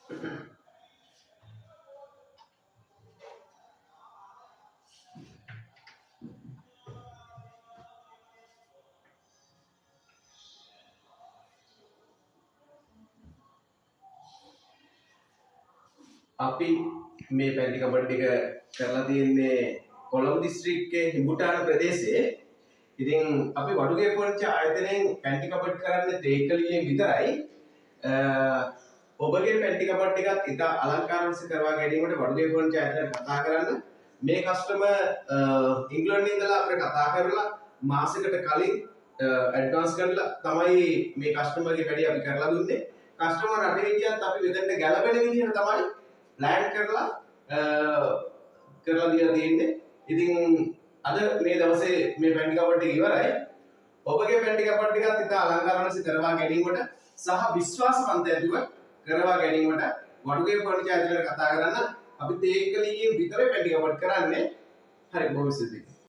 අපි මේ පැටි කබඩ් එක කරලා තියෙන්නේ කොළඹ දිස්ත්‍රික්කයේ හිඹුටාන ප්‍රදේශයේ. ඉතින් අපි වඩුගේ පොරච්ච ආයතනයෙන් පැටි කබඩ් කරන්නේ තේකලියෙන් විතරයි. ඔබගේ පැටි කබඩ් එකත් ඉතා අලංකාරවස කරවා ගැනීමට වඩුගේ පොරච්ච ආයතනයට කතා කරන්න. මේ කස්ටමර් ඉංග්ලන්තයේ ඉඳලා අපිට කතා කරලා මාසෙකට කලින් ඇඩ්වාන්ස් කරලා තමයි මේ කස්ටමර්ගේ වැඩි අපි කරලා දුන්නේ. කස්ටමර් රටේ හිටියත් අපි මෙතනට ගැලපෙන විදිහට තමයි ප්ලෑන් කරලා දීලා තියෙන්නේ. ඉතින් අද මේ දවසේ මේ පැන්ටි කබඩ් එක ඉවරයි. ඔබගේ පැන්ටි කබඩ් එකත් ඉතා අලංකාරවස කරවා ගැනීමට සහ විශ්වාසවන්ත ඇතිව කරවා ගැනීමට වඩුගේ ෆර්නිචර් ආයතනයට කතා කරන්න. අපි තේකලියෙන් විතරයි පැන්ටි කබඩ් කරන්නේ. හරි බොහොම ස්තුතියි.